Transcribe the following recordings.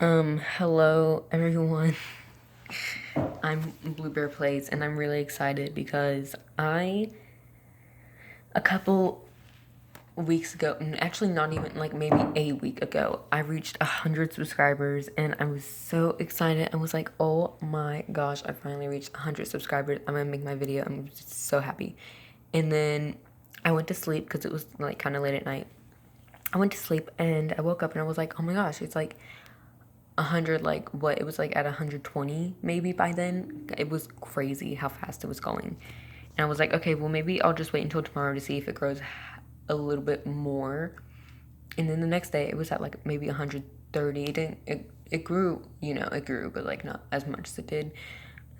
Hello everyone. I'm Bluebear Plays and I'm really excited because a couple weeks ago, actually not even like maybe a week ago, I reached 100 subscribers and I was so excited. I was like, oh my gosh, I finally reached 100 subscribers. I'm gonna make my video. I'm just so happy. And then I went to sleep because it was like kind of late at night. I went to sleep and I woke up and I was like, oh my gosh, it's like 100, like what, it was like at 120 maybe by then. It was crazy how fast it was going. And I was like, okay, well maybe I'll just wait until tomorrow to see if it grows a little bit more. And then the next day it was at like maybe 130. It grew, it grew, but like not as much as it did.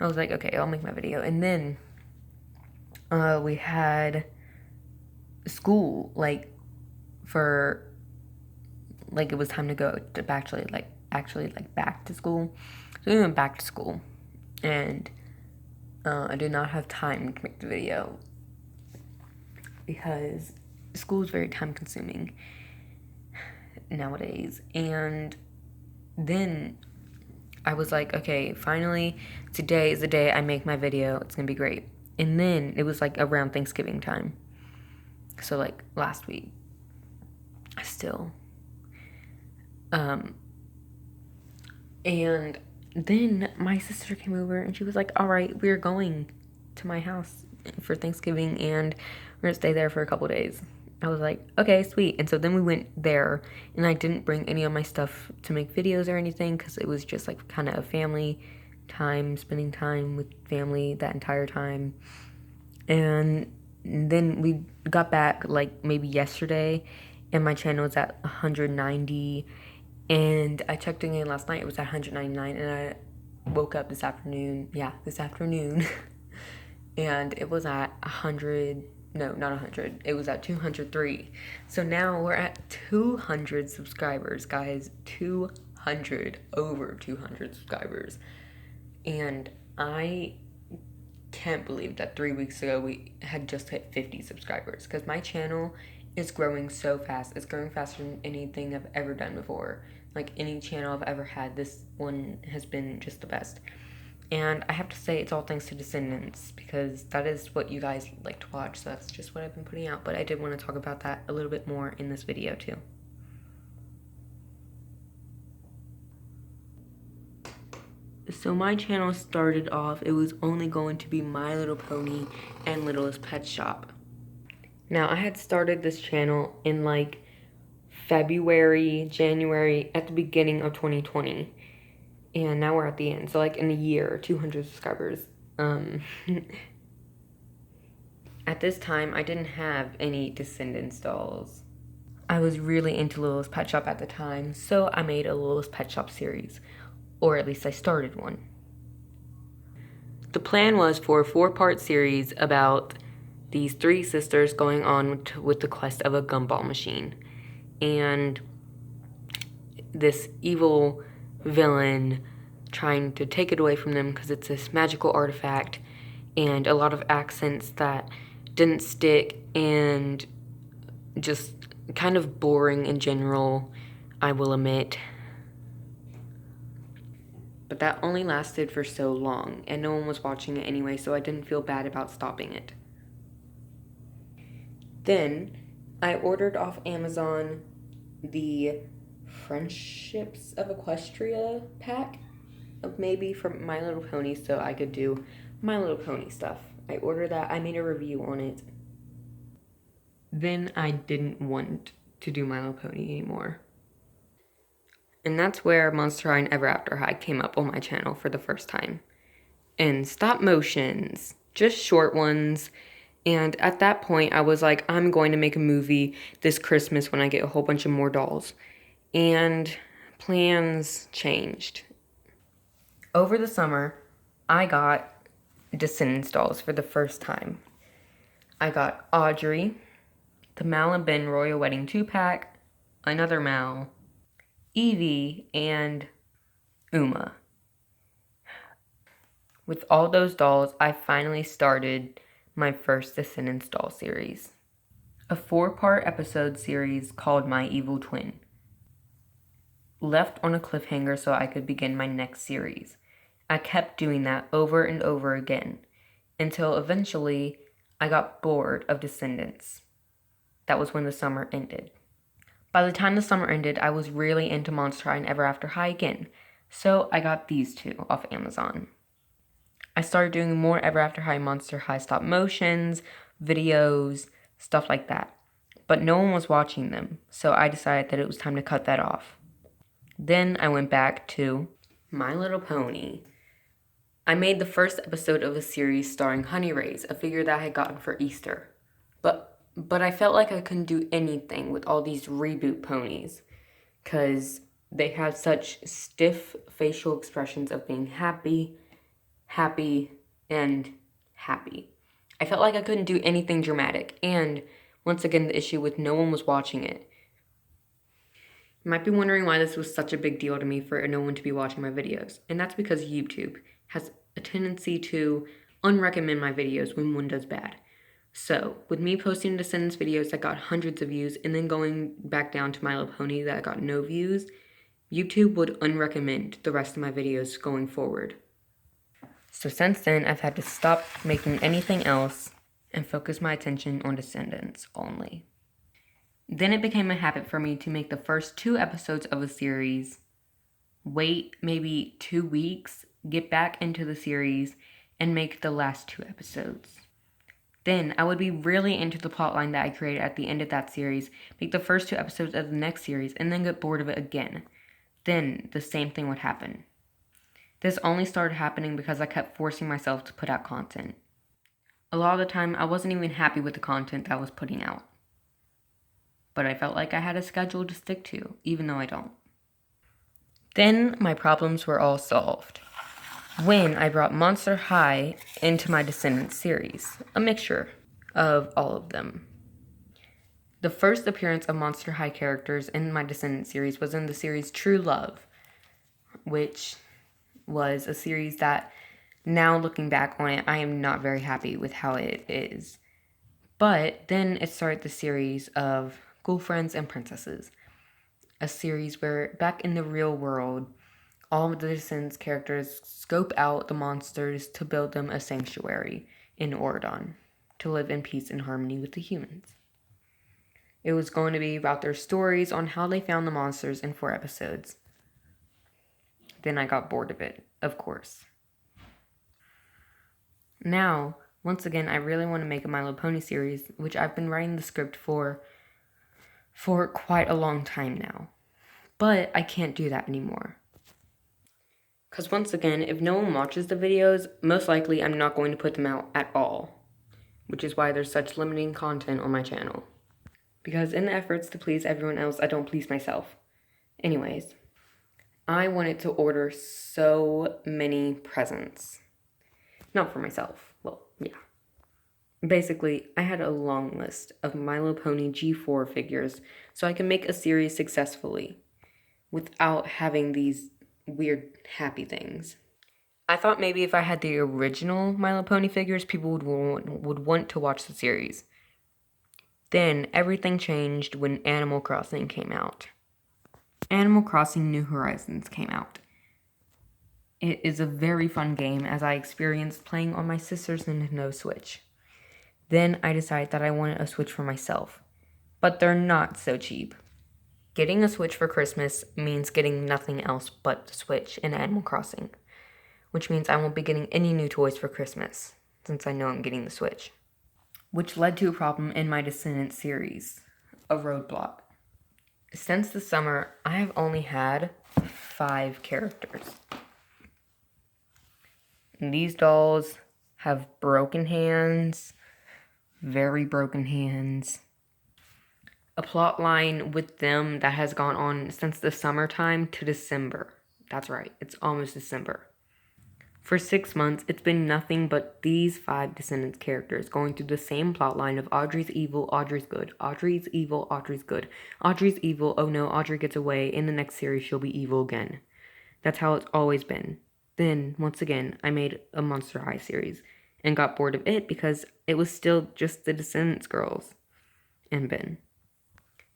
I was like, okay, I'll make my video. And then we had school, like for like it was time to go to actually back to school. So we went back to school, and I did not have time to make the video because school is very time consuming nowadays. And then I was like, okay, finally today is the day I make my video. It's gonna be great. And then it was like around Thanksgiving time, so like last week still. And then my sister came over and she was like, all right, we're going to my house for Thanksgiving and we're gonna stay there for a couple days. I was like, okay, sweet. And so then we went there and I didn't bring any of my stuff to make videos or anything because it was just like kind of a family time, spending time with family that entire time. And then we got back like maybe yesterday and my channel was at 190, and I checked again last night, it was at 199, and I woke up this afternoon, and it was at 100, no, not 100, it was at 203. So now we're at 200 subscribers, guys, 200, over 200 subscribers. And I can't believe that 3 weeks ago we had just hit 50 subscribers because my channel is growing so fast. It's growing faster than anything I've ever done before. Like any channel I've ever had, this one has been just the best. And I have to say it's all thanks to Descendants because that is what you guys like to watch. So that's just what I've been putting out. But I did want to talk about that a little bit more in this video too. So my channel started off, it was only going to be My Little Pony and Littlest Pet Shop. Now I had started this channel in like February, January, at the beginning of 2020. And now we're at the end. So like in a year, 200 subscribers. At this time, I didn't have any Descendants dolls. I was really into Littlest Pet Shop at the time, so I made a Littlest Pet Shop series. Or at least I started one. The plan was for a 4-part series about these 3 sisters going on with the quest of a gumball machine. And this evil villain trying to take it away from them because it's this magical artifact, and a lot of accents that didn't stick and just kind of boring in general, I will admit. But that only lasted for so long, and no one was watching it anyway, so I didn't feel bad about stopping it. Then, I ordered off Amazon the Friendships of Equestria pack, maybe from My Little Pony, so I could do My Little Pony stuff. I ordered that, I made a review on it. Then I didn't want to do My Little Pony anymore. And that's where Monster High and Ever After High came up on my channel for the first time. And stop motions, just short ones. And at that point, I was like, I'm going to make a movie this Christmas when I get a whole bunch of more dolls. And plans changed. Over the summer, I got Descendants dolls for the first time. I got Audrey, the Mal and Ben Royal Wedding 2-pack, another Mal, Evie, and Uma. With all those dolls, I finally started my first Descendants doll series. A 4-part episode series called My Evil Twin. left on a cliffhanger so I could begin my next series. I kept doing that over and over again until eventually I got bored of Descendants. That was when the summer ended. By the time the summer ended, I was really into Monster High and Ever After High again, so I got these two off Amazon. I started doing more Ever After High, Monster High stop motions, videos, stuff like that. But no one was watching them, so I decided that it was time to cut that off. Then I went back to My Little Pony. I made the first episode of a series starring Honey Rays, a figure that I had gotten for Easter. But I felt like I couldn't do anything with all these reboot ponies, because they had such stiff facial expressions of being happy, and happy. I felt like I couldn't do anything dramatic, and once again, the issue with no one was watching it. You might be wondering why this was such a big deal to me for no one to be watching my videos, and that's because YouTube has a tendency to unrecommend my videos when one does bad. So, with me posting Descendants videos that got hundreds of views and then going back down to My Little Pony that got no views, YouTube would unrecommend the rest of my videos going forward. So since then, I've had to stop making anything else and focus my attention on Descendants only. Then it became a habit for me to make the first 2 episodes of a series, wait maybe 2 weeks, get back into the series, and make the last 2 episodes. Then I would be really into the plotline that I created at the end of that series, make the first 2 episodes of the next series, and then get bored of it again. Then the same thing would happen. This only started happening because I kept forcing myself to put out content. A lot of the time, I wasn't even happy with the content that I was putting out. But I felt like I had a schedule to stick to, even though I don't. Then my problems were all solved when I brought Monster High into my Descendants series, a mixture of all of them. The first appearance of Monster High characters in my Descendants series was in the series True Love, which was a series that, now looking back on it, I am not very happy with how it is. But then it started the series of Girlfriends and Princesses, a series where back in the real world, all of the Descendants characters scope out the monsters to build them a sanctuary in Oridon to live in peace and harmony with the humans. It was going to be about their stories on how they found the monsters in 4 episodes. Then I got bored of it, of course. Now, once again, I really want to make a My Little Pony series, which I've been writing the script for quite a long time now. But I can't do that anymore. Because once again, if no one watches the videos, most likely I'm not going to put them out at all. Which is why there's such limiting content on my channel. Because in the efforts to please everyone else, I don't please myself. Anyways, I wanted to order so many presents. Not for myself. Well, yeah. Basically, I had a long list of My Little Pony G4 figures so I can make a series successfully without having these weird happy things. I thought maybe if I had the original My Little Pony figures, people would want to watch the series. Then everything changed when Animal Crossing came out. Animal Crossing New Horizons came out. It is a very fun game as I experienced playing on my sister's Nintendo Switch. Then I decided that I wanted a Switch for myself, but they're not so cheap. Getting a Switch for Christmas means getting nothing else but the Switch and Animal Crossing, which means I won't be getting any new toys for Christmas, since I know I'm getting the Switch. Which led to a problem in my Descendants series, a roadblock. Since the summer, I have only had 5 characters. And these dolls have broken hands, very broken hands. A plot line with them that has gone on since the summertime to December. That's right, it's almost December. For 6 months, it's been nothing but these 5 Descendants characters going through the same plotline of Audrey's evil, Audrey's good, Audrey's evil, Audrey's good, Audrey's evil, oh no, Audrey gets away, in the next series she'll be evil again. That's how it's always been. Then, once again, I made a Monster High series and got bored of it because it was still just the Descendants girls and Ben.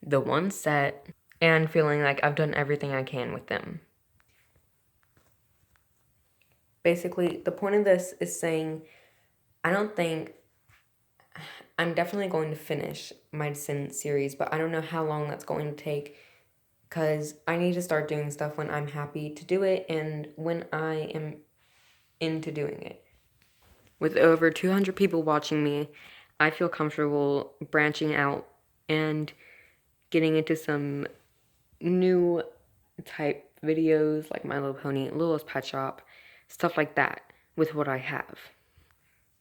The one set and feeling like I've done everything I can with them. Basically, the point of this is saying I don't think I'm definitely going to finish my Descendants series, but I don't know how long that's going to take because I need to start doing stuff when I'm happy to do it and when I am into doing it. With over 200 people watching me, I feel comfortable branching out and getting into some new type videos like My Little Pony, Littlest Pet Shop, stuff like that with what I have.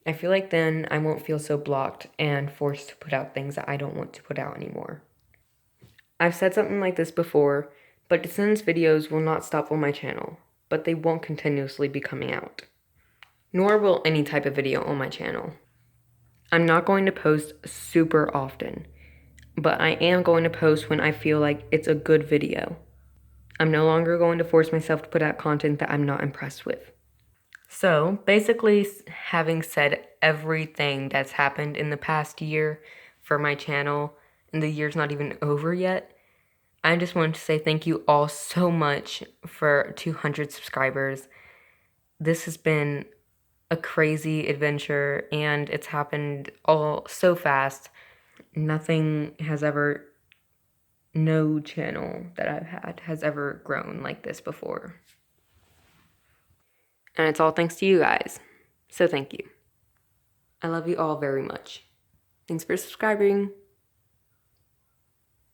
I feel like then I won't feel so blocked and forced to put out things that I don't want to put out anymore. I've said something like this before, but Descendants videos will not stop on my channel, but they won't continuously be coming out. Nor will any type of video on my channel. I'm not going to post super often, but I am going to post when I feel like it's a good video. I'm no longer going to force myself to put out content that I'm not impressed with. So, basically, having said everything that's happened in the past year for my channel, and the year's not even over yet, I just wanted to say thank you all so much for 200 subscribers. This has been a crazy adventure, and it's happened all so fast. No channel that I've had has ever grown like this before. And it's all thanks to you guys. So thank you. I love you all very much. Thanks for subscribing.